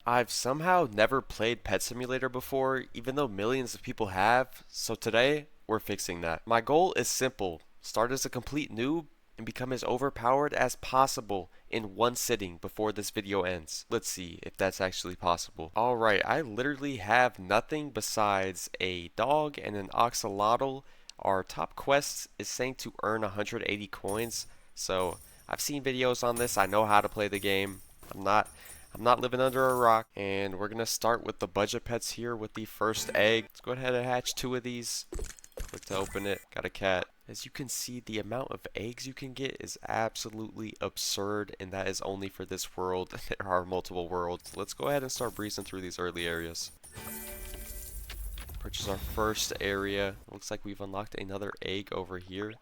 I've somehow never played Pet Simulator before, even though millions of people have, so today we're fixing that. My goal is simple: start as a complete noob and become as overpowered as possible in one sitting before this video ends. Let's see if that's actually possible. Alright, I literally have nothing besides a dog and an axolotl. Our top quest is saying to earn 180 coins, so I've seen videos on this. I know how to play the game. I'm not living under a rock, and we're gonna start with the budget pets here with the first egg. Let's go ahead and hatch 2 of these. Click to open it. Got a cat. As you can see, the amount of eggs you can get is absolutely absurd, and that is only for this world. There are multiple worlds. Let's go ahead and start breezing through these early areas. Purchase our first area. Looks like we've unlocked another egg over here.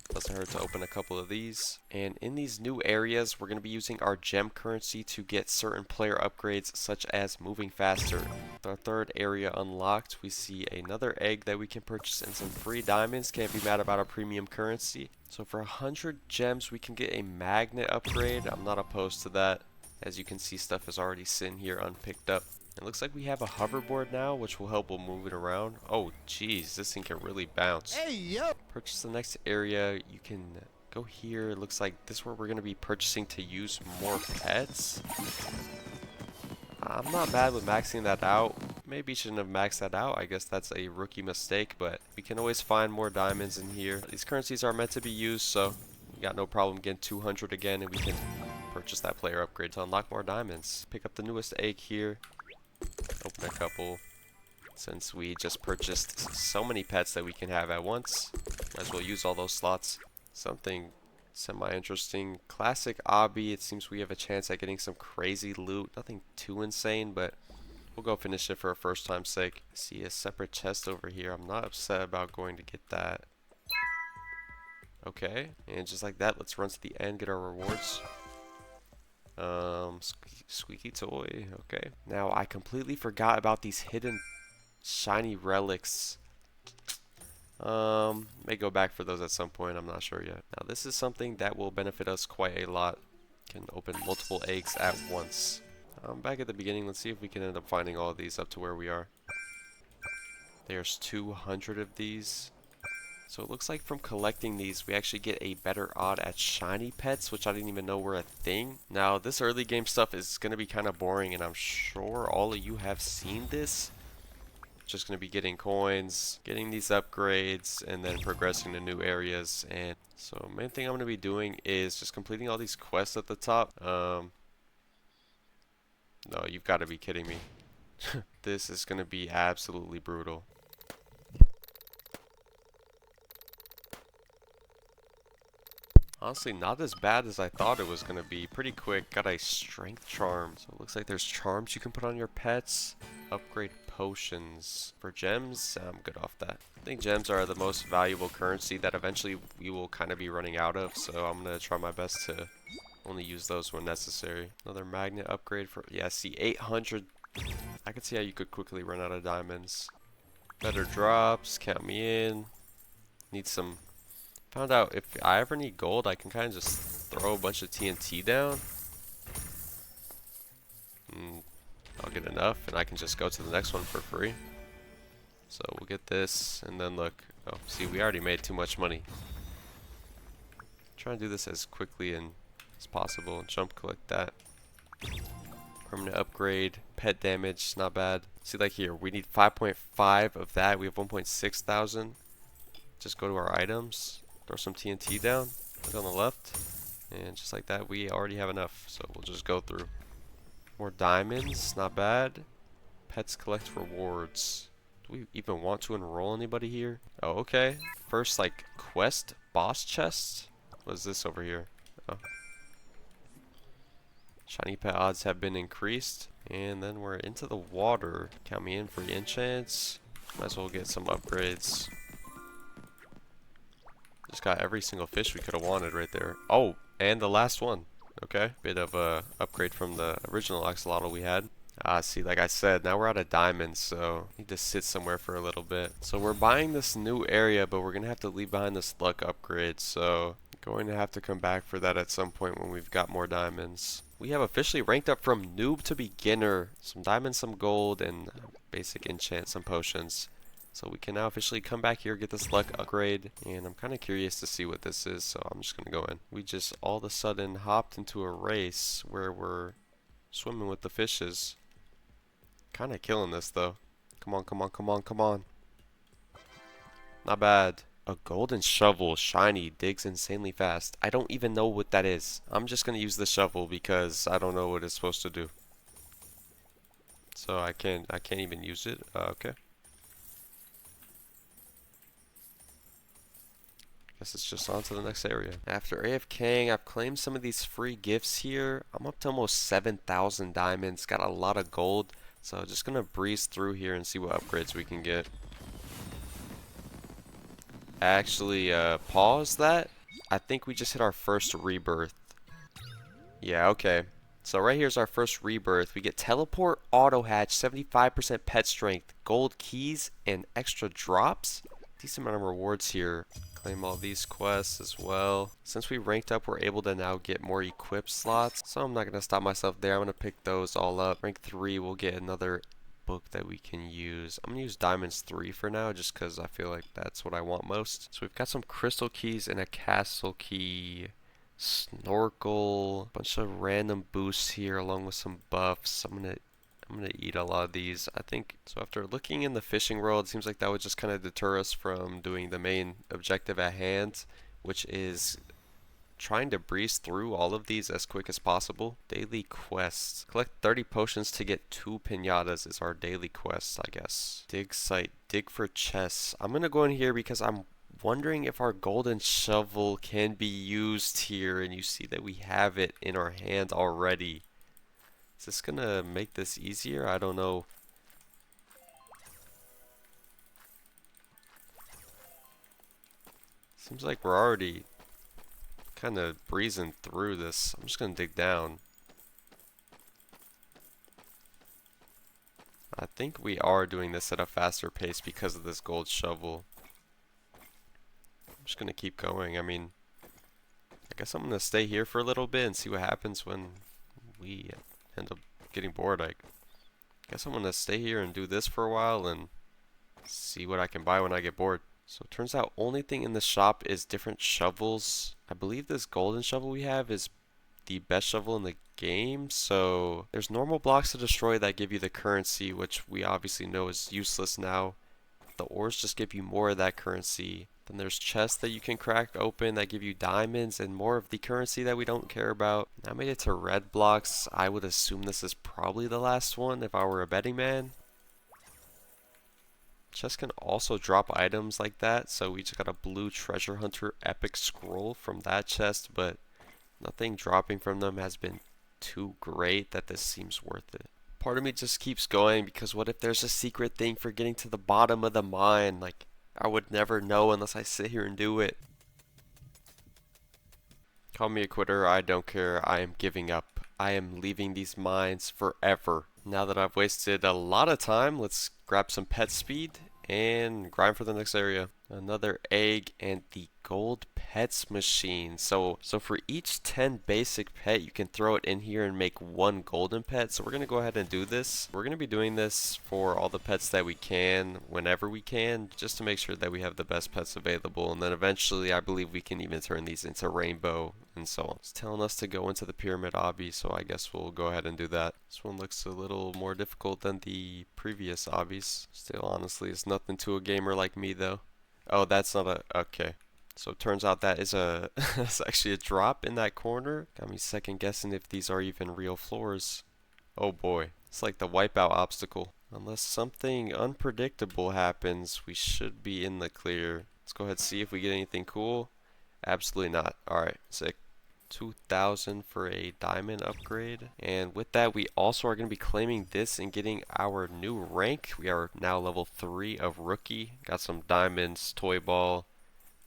Doesn't hurt to open a couple of these. And in these new areas, we're going to be using our gem currency to get certain player upgrades, such as moving faster. With our third area unlocked, we see another egg that we can purchase and some free diamonds. Can't be mad about our premium currency. So for 100 gems, we can get a magnet upgrade. I'm not opposed to that. As you can see, stuff is already sitting here unpicked up. It looks like we have a hoverboard now, which will help we'll move it around. Oh, geez, this thing can really bounce. Hey, yo! Purchase the next area. You can go here. It looks like this is where we're going to be purchasing to use more pets. I'm not bad with maxing that out. Maybe shouldn't have maxed that out. I guess that's a rookie mistake, but we can always find more diamonds in here. These currencies are meant to be used, so we got no problem getting 200 again, and we can purchase that player upgrade to unlock more diamonds. Pick up the newest egg here. Open a couple. Since we just purchased so many pets that we can have at once, might as well use all those slots. Something semi-interesting. Classic obby. It seems we have a chance at getting some crazy loot. Nothing too insane, but we'll go finish it for a first time's sake. I see a separate chest over here. I'm not upset about going to get that. Okay, and just like that, let's run to the end, get our rewards. Squeaky toy. Okay. Now I completely forgot about these hidden shiny relics. May go back for those at some point. I'm not sure yet. Now this is something that will benefit us quite a lot. Can open multiple eggs at once. Back at the beginning, let's see if we can end up finding all of these up to where we are. There's 200 of these. So it looks like from collecting these, we actually get a better odd at shiny pets, which I didn't even know were a thing. Now, this early game stuff is going to be kind of boring, and I'm sure all of you have seen this. Just going to be getting coins, getting these upgrades, and then progressing to new areas. And so main thing I'm going to be doing is just completing all these quests at the top. No, you've got to be kidding me. This is going to be absolutely brutal. Honestly, not as bad as I thought it was going to be. Pretty quick. Got a strength charm. So it looks like there's charms you can put on your pets. Upgrade potions. For gems, I'm good off that. I think gems are the most valuable currency that eventually we will kind of be running out of. So I'm going to try my best to only use those when necessary. Another magnet upgrade for, yeah, see, 800. I can see how you could quickly run out of diamonds. Better drops. Count me in. Need some. Found out if I ever need gold, I can kind of just throw a bunch of TNT down. And I'll get enough, and I can just go to the next one for free. So we'll get this, and then look. Oh, see, we already made too much money. Try and do this as quickly and as possible. Jump collect that. Permanent upgrade. Pet damage, not bad. See, like here, we need 5.5 of that. We have 1.6 thousand. Just go to our items. Throw some TNT down, look on the left, and just like that, we already have enough. So we'll just go through. More diamonds, not bad. Pets collect rewards. Do we even want to enroll anybody here? Oh, okay. First, like, quest boss chest. What is this over here? Oh. Shiny pet odds have been increased. And then we're into the water. Count me in for the enchants. Might as well get some upgrades. Just got every single fish we could have wanted right there. Oh, and the last one. Okay, bit of a upgrade from the original axolotl we had. See, like I said, now we're out of diamonds, so need to sit somewhere for a little bit. So we're buying this new area, but we're gonna have to leave behind this luck upgrade. So going to have to come back for that at some point when we've got more diamonds. We have officially ranked up from noob to beginner. Some diamonds, some gold, and basic enchant, some potions. So we can now officially come back here, get this luck upgrade, and I'm kind of curious to see what this is, so I'm just going to go in. We just all of a sudden hopped into a race where we're swimming with the fishes. Kind of killing this though. Come on, come on, come on, come on. Not bad. A golden shovel, shiny, digs insanely fast. I don't even know what that is. I'm just going to use the shovel because I don't know what it's supposed to do. So I can't even use it. Okay. Guess it's just on to the next area. After AFKing, I've claimed some of these free gifts here. I'm up to almost 7,000 diamonds. Got a lot of gold. So just gonna breeze through here and see what upgrades we can get. Actually, pause that. I think we just hit our first rebirth. Yeah, okay. So right here's our first rebirth. We get teleport, auto hatch, 75% pet strength, gold keys, and extra drops. Decent amount of rewards here. Claim all these quests as well. Since we ranked up, we're able to now get more equip slots. So I'm not going to stop myself there. I'm going to pick those all up. Rank 3, we'll get another book that we can use. I'm going to use Diamonds 3 for now just because I feel like that's what I want most. So we've got some crystal keys and a castle key. Snorkel, bunch of random boosts here along with some buffs. I'm gonna eat a lot of these. I think so. After looking in the fishing world, it seems like that would just kind of deter us from doing the main objective at hand, which is trying to breeze through all of these as quick as possible. Daily quests. Collect 30 potions to get 2 pinatas is our daily quest, I guess. Dig site. Dig for chests. I'm gonna go in here because I'm wondering if our golden shovel can be used here, and you see that we have it in our hand already. Is this gonna make this easier? I don't know. Seems like we're already kind of breezing through this. I'm just gonna dig down. I think we are doing this at a faster pace because of this gold shovel. I'm just gonna keep going. I mean, I guess I'm gonna stay here for a little bit and see what happens when we end up getting bored. I guess I'm gonna stay here and do this for a while and see what I can buy when I get bored. So it turns out only thing in the shop is different shovels. I believe this golden shovel we have is the best shovel in the game. So there's normal blocks to destroy that give you the currency, which we obviously know is useless now. The ores just give you more of that currency. Then there's chests that you can crack open that give you diamonds and more of the currency that we don't care about. Now I made it to red blocks. I would assume this is probably the last one if I were a betting man. Chests can also drop items like that, so we just got a blue treasure hunter epic scroll from that chest, but nothing dropping from them has been too great that this seems worth it. Part of me just keeps going because what if there's a secret thing for getting to the bottom of the mine? Like, I would never know unless I sit here and do it. Call me a quitter, I don't care, I am giving up. I am leaving these mines forever. Now that I've wasted a lot of time, let's grab some pet speed and grind for the next area. Another egg and the gold pets machine. So for each 10 basic pet, you can throw it in here and make 1 golden pet. So we're going to go ahead and do this. We're going to be doing this for all the pets that we can, whenever we can, just to make sure that we have the best pets available. And then eventually, I believe we can even turn these into rainbow and so on. It's telling us to go into the pyramid obby, so I guess we'll go ahead and do that. This one looks a little more difficult than the previous obbies. Still, honestly, it's nothing to a gamer like me, though. Oh, that's not a... okay. So it turns out that is a... it's actually a drop in that corner. Got me second guessing if these are even real floors. Oh boy. It's like the wipeout obstacle. Unless something unpredictable happens, we should be in the clear. Let's go ahead and see if we get anything cool. Absolutely not. Alright, sick. 2,000 for a diamond upgrade, and with that we also are going to be claiming this and getting our new rank. We are now level 3 of rookie. Got some diamonds, toy ball,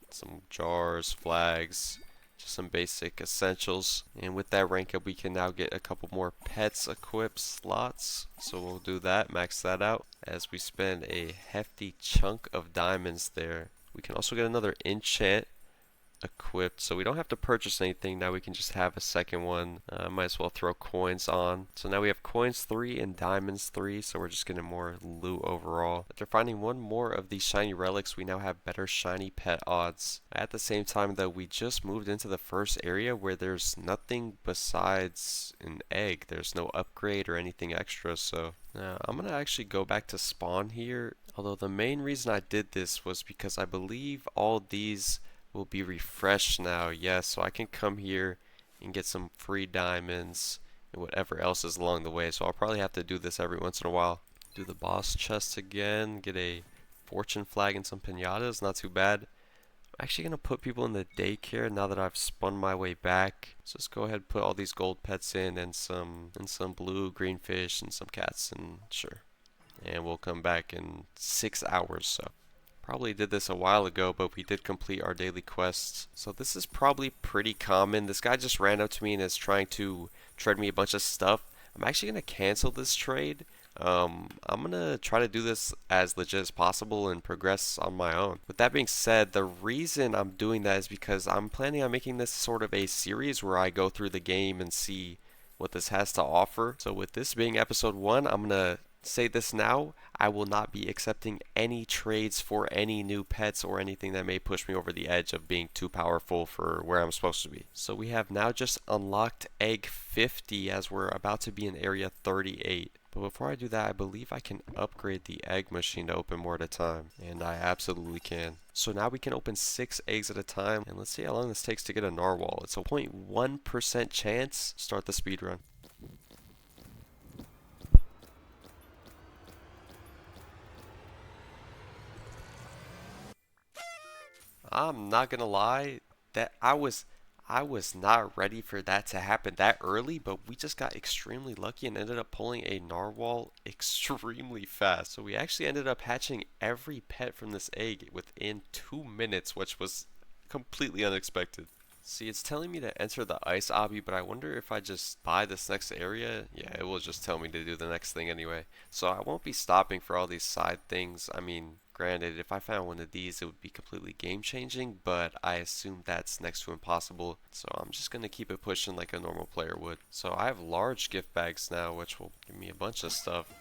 some jars, flags, just some basic essentials, and with that rank up we can now get a couple more pets equipped slots, so we'll do that, max that out as we spend a hefty chunk of diamonds there. We can also get another enchant equipped, so we don't have to purchase anything. Now we can just have a second one. Might as well throw coins on. So now we have coins 3 and diamonds 3, so we're just getting more loot overall. After finding one more of these shiny relics, we now have better shiny pet odds. At the same time though, we just moved into the first area where there's nothing besides an egg. There's no upgrade or anything extra, so I'm gonna actually go back to spawn here. Although the main reason I did this was because I believe all these will be refreshed now. Yes, so I can come here and get some free diamonds and whatever else is along the way. So I'll probably have to do this every once in a while. Do the boss chest again, get a fortune flag and some pinatas, not too bad. I'm actually going to put people in the daycare now that I've spun my way back. So let's go ahead and put all these gold pets in and some blue, green fish and some cats, and sure. And we'll come back in 6 hours, so. Probably did this a while ago, but we did complete our daily quests. So this is probably pretty common. This guy just ran up to me and is trying to trade me a bunch of stuff. I'm actually going to cancel this trade. I'm going to try to do this as legit as possible and progress on my own. With that being said, the reason I'm doing that is because I'm planning on making this sort of a series where I go through the game and see what this has to offer. So with this being episode 1, I'm going to say this now, I will not be accepting any trades for any new pets or anything that may push me over the edge of being too powerful for where I'm supposed to be. So we have now just unlocked egg 50 as we're about to be in area 38. But before I do that, I believe I can upgrade the egg machine to open more at a time. And I absolutely can. So now we can open 6 eggs at a time. And let's see how long this takes to get a narwhal. It's a 0.1% chance. Start the speed run. I'm not gonna lie, that I was not ready for that to happen that early, but we just got extremely lucky and ended up pulling a narwhal extremely fast. So we actually ended up hatching every pet from this egg within 2 minutes, which was completely unexpected. See, it's telling me to enter the ice obby, but I wonder if I just buy this next area. Yeah, it will just tell me to do the next thing anyway. So I won't be stopping for all these side things. I mean, granted, if I found one of these, it would be completely game changing, but I assume that's next to impossible. So I'm just going to keep it pushing like a normal player would. So I have large gift bags now, which will give me a bunch of stuff.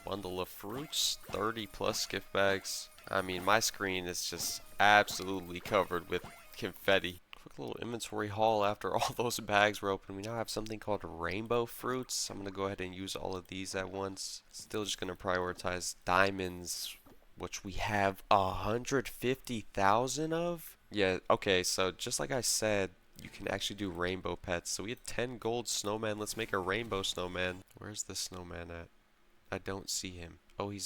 Bundle of fruits, 30 plus gift bags. I mean, my screen is just absolutely covered with confetti. Quick little inventory haul after all those bags were open. We now have something called rainbow fruits. I'm going to go ahead and use all of these at once. Still just going to prioritize diamonds, which we have 150,000 of. Yeah, okay, so just like I said, you can actually do rainbow pets. So we had 10 gold snowman. Let's make a rainbow snowman. Where's the snowman at? I don't see him. Oh, I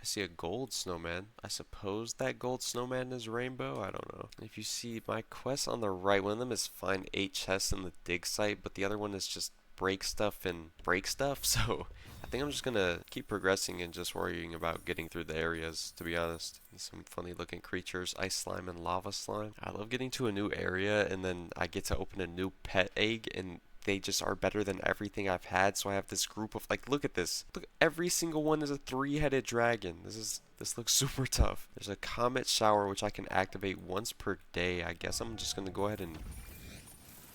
see a gold snowman. I suppose that gold snowman is rainbow? I don't know. If you see my quest on the right, one of them is find 8 chests in the dig site, but the other one is just break stuff and break stuff. So I think I'm just gonna keep progressing and just worrying about getting through the areas, to be honest. And some funny looking creatures, ice slime and lava slime. I love getting to a new area and then I get to open a new pet egg and they just are better than everything I've had. So I have this group of, like, look at this. Look, every single one is a 3-headed dragon. This looks super tough. There's a comet shower which I can activate once per day. I guess I'm just gonna go ahead and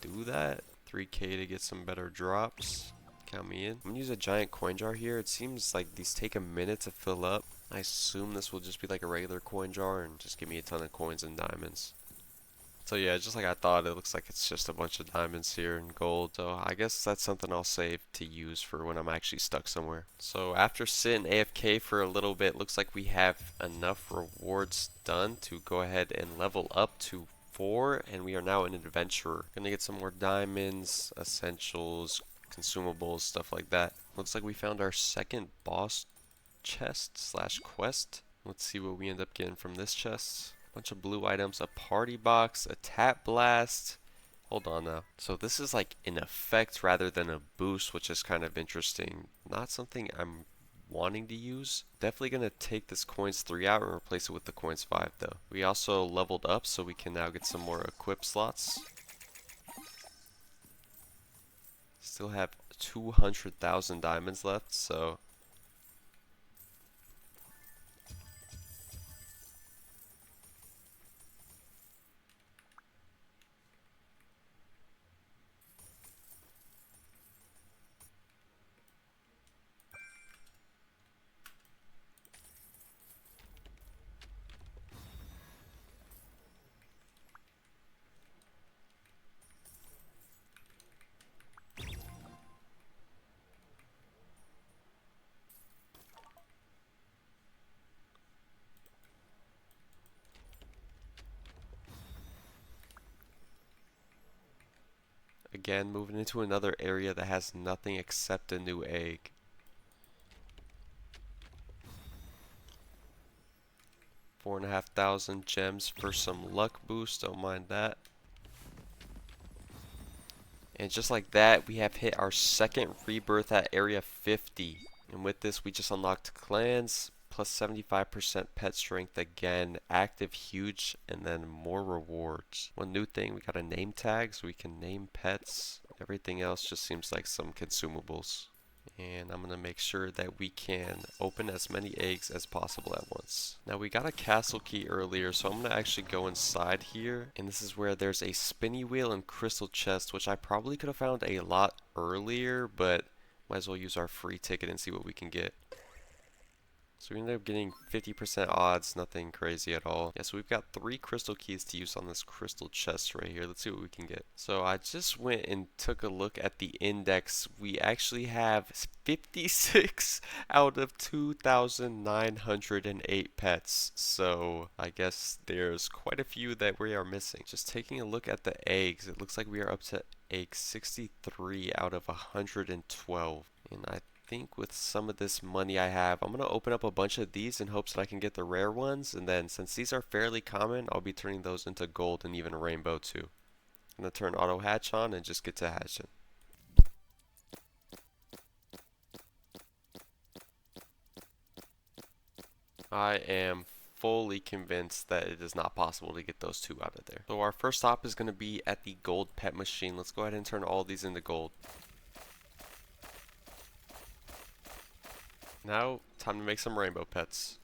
do that. 3k to get some better drops. Count me in. I'm gonna use a giant coin jar here. It seems like these take a minute to fill up. I assume this will just be like a regular coin jar and just give me a ton of coins and diamonds. So yeah, just like I thought, it looks like it's just a bunch of diamonds here and gold. So I guess that's something I'll save to use for when I'm actually stuck somewhere. So after sitting AFK for a little bit, looks like we have enough rewards done to go ahead and level up to 4, and we are now an adventurer. Gonna get some more diamonds, essentials, consumables, stuff like that. Looks like we found our second boss chest slash quest. Let's see what we end up getting from this chest. Bunch of blue items, a party box, a tap blast. Hold on now. So this is like an effect rather than a boost, which is kind of interesting. Not something I'm wanting to use. Definitely going to take this coins 3 out and replace it with the coins 5 though. We also leveled up so we can now get some more equip slots. Still have 200,000 diamonds left, so Again, moving into another area that has nothing except a new egg. Four and a half thousand gems for some luck boost, don't mind that. And just like that, we have hit our second rebirth at area 50. And with this, we just unlocked clans, plus 75% pet strength again, active huge, and then more rewards. One new thing, we got a name tag, so we can name pets. Everything else just seems like some consumables. And I'm going to make sure that we can open as many eggs as possible at once. Now we got a castle key earlier, so I'm going to actually go inside here. And this is where there's a spinny wheel and crystal chest, which I probably could have found a lot earlier, but might as well use our free ticket and see what we can get. So we ended up getting 50% odds, nothing crazy at all. Yeah, so we've got 3 crystal keys to use on this crystal chest right here. Let's see what we can get. So I just went and took a look at the index. We actually have 56 out of 2,908 pets. So I guess there's quite a few that we are missing. Just taking a look at the eggs, it looks like we are up to egg 63 out of 112. And I think with some of this money I have, I'm going to open up a bunch of these in hopes that I can get the rare ones, and then since these are fairly common, I'll be turning those into gold and even rainbow too. I'm going to turn auto hatch on and just get to hatching. I am fully convinced that it is not possible to get those 2 out of there. So our first stop is going to be at the gold pet machine. Let's go ahead and turn all these into gold. Now, time to make some rainbow pets.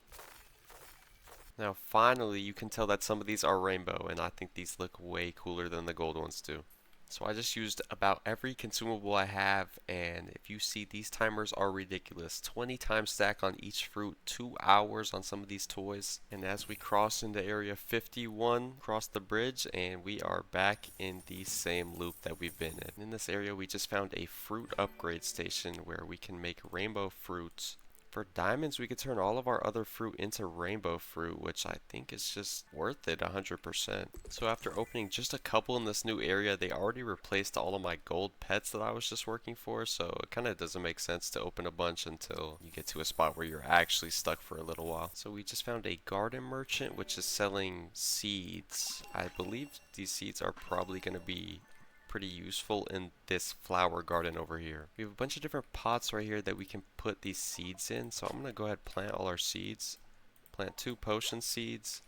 Now, finally, you can tell that some of these are rainbow, and I think these look way cooler than the gold ones do. So I just used about every consumable I have, and if you see, these timers are ridiculous. 20 times stack on each fruit, 2 hours on some of these toys. And as we cross into area 51, cross the bridge, and we are back in the same loop that we've been in. In this area, we just found a fruit upgrade station where we can make rainbow fruits. For diamonds, we could turn all of our other fruit into rainbow fruit, which I think is just worth it 100%. So after opening just a couple in this new area, they already replaced all of my gold pets that I was just working for, so it kind of doesn't make sense to open a bunch until you get to a spot where you're actually stuck for a little while. So we just found a garden merchant, which is selling seeds. I believe these seeds are probably going to be pretty useful in this flower garden over here. We have a bunch of different pots right here that we can put these seeds in, so I'm going to go ahead and plant all our seeds. Plant 2 potion seeds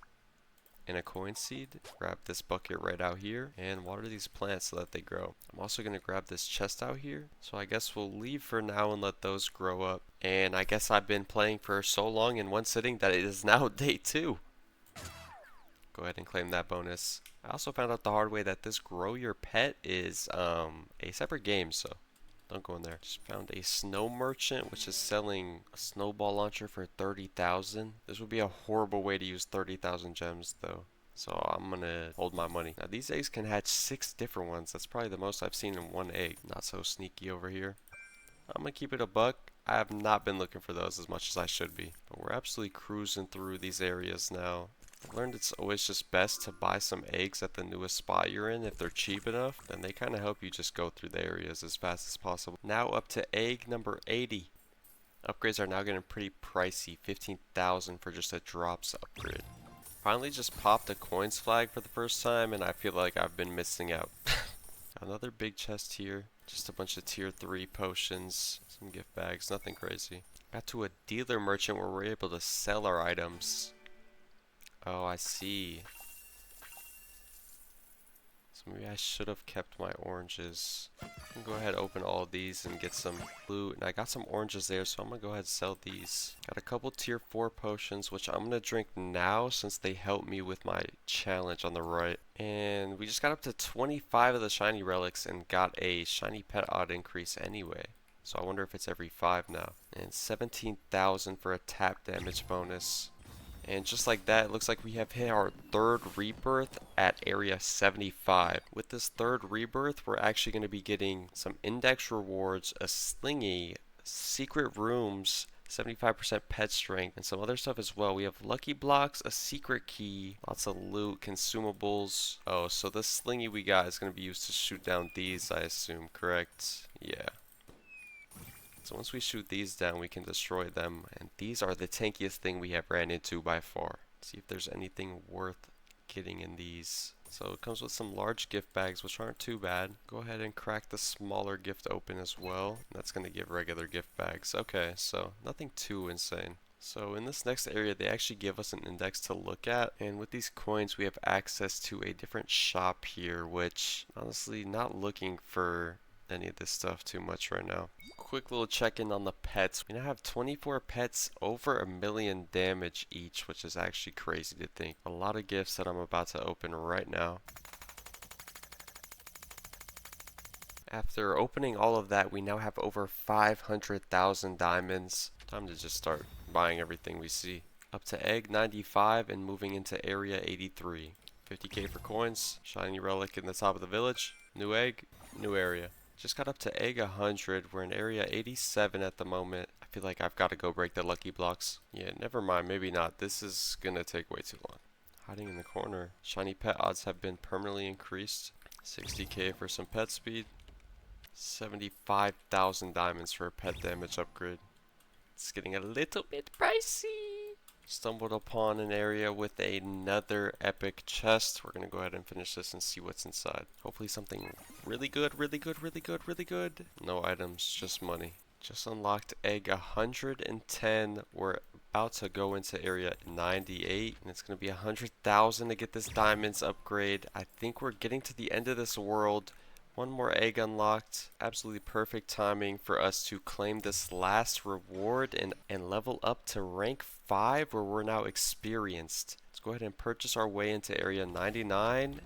and a coin seed. Grab this bucket right out here and water these plants so that they grow. I'm also going to grab this chest out here, so I guess we'll leave for now and let those grow up. And I guess I've been playing for so long in one sitting that it is now day 2. Go ahead and claim that bonus. I also found out the hard way that this grow your pet is a separate game, so don't go in there. Just found a snow merchant, which is selling a snowball launcher for 30,000. This would be a horrible way to use 30,000 gems though, so I'm gonna hold my money. Now these eggs can hatch 6 different ones. That's probably the most I've seen in one egg. Not so sneaky over here. I'm gonna keep it a buck. I have not been looking for those as much as I should be, but we're absolutely cruising through these areas now. I've learned it's always just best to buy some eggs at the newest spot you're in. If they're cheap enough, then they kind of help you just go through the areas as fast as possible. Now up to egg number 80. Upgrades are now getting pretty pricey. 15,000 for just a drops upgrade. Finally just popped a coins flag for the first time, and I feel like I've been missing out. Another big chest here. Just a bunch of tier 3 potions. Some gift bags. Nothing crazy. Got to a dealer merchant where we're able to sell our items. Oh, I see. So maybe I should have kept my oranges. I can go ahead and open all of these and get some loot. And I got some oranges there, so I'm going to go ahead and sell these. Got a couple tier 4 potions, which I'm going to drink now since they help me with my challenge on the right. And we just got up to 25 of the shiny relics and got a shiny pet odd increase anyway. So I wonder if it's every 5 now. And 17,000 for a tap damage bonus. And just like that, it looks like we have hit our 3rd rebirth at area 75. With this 3rd rebirth, we're actually going to be getting some index rewards, a slingy, secret rooms, 75% pet strength, and some other stuff as well. We have lucky blocks, a secret key, lots of loot, consumables. Oh, so the slingy we got is going to be used to shoot down these, I assume, correct? Yeah. So once we shoot these down, we can destroy them, and these are the tankiest thing we have ran into by far. Let's see if there's anything worth getting in these. So it comes with some large gift bags, which aren't too bad. Go ahead and crack the smaller gift open as well. That's going to give regular gift bags. Okay, so nothing too insane. So in this next area, they actually give us an index to look at, and with these coins we have access to a different shop here, which honestly not looking for any of this stuff too much right now. Quick little check-in on the pets. We now have 24 pets, over 1,000,000 damage each, which is actually crazy to think. A lot of gifts that I'm about to open right now. After opening all of that, we now have over 500,000 diamonds. Time to just start buying everything we see. Up to egg 95 and moving into area 83. 50k for coins, shiny relic in the top of the village, new egg, new area. Just got up to egg 100. We're in area 87 at the moment. I feel like I've got to go break the lucky blocks. Yeah, never mind. Maybe not. This is gonna take way too long. Hiding in the corner. Shiny pet odds have been permanently increased. 60k for some pet speed. 75,000 diamonds for a pet damage upgrade. It's getting a little bit pricey. Stumbled upon an area with another epic chest. We're gonna go ahead and finish this and see what's inside. Hopefully something really good, really good, really good, really good. No items, just money. Just unlocked egg 110. We're about to go into area 98, and it's gonna be 100,000 to get this diamonds upgrade. I think we're getting to the end of this world. One more egg unlocked. Absolutely perfect timing for us to claim this last reward and level up to rank 5, where we're now experienced. Let's go ahead and purchase our way into area 99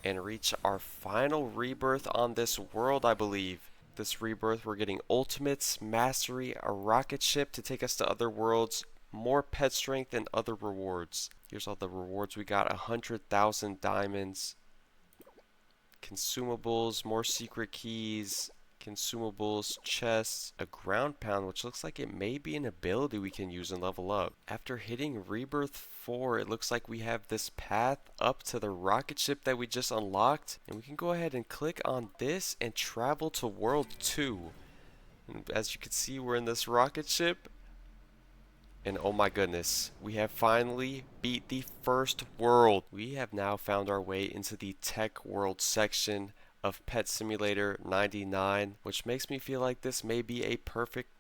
and reach our final rebirth on this world, I believe. This rebirth, we're getting ultimates, mastery, a rocket ship to take us to other worlds, more pet strength, and other rewards. Here's all the rewards we got: 100,000 diamonds. Consumables, more secret keys, consumables, chests, a ground pound, which looks like it may be an ability we can use and level up. After hitting Rebirth 4, it looks like we have this path up to the rocket ship that we just unlocked, and we can go ahead and click on this and travel to World 2. And as you can see, we're in this rocket ship. And oh my goodness, we have finally beat the first world. We have now found our way into the tech world section of Pet Simulator 99, which makes me feel like this may be a perfect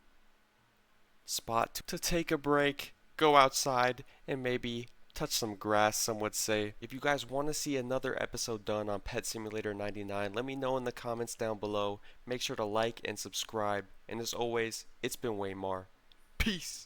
spot to take a break, go outside, and maybe touch some grass, some would say. If you guys want to see another episode done on Pet Simulator 99, let me know in the comments down below. Make sure to like and subscribe. And as always, it's been Waymar. Peace!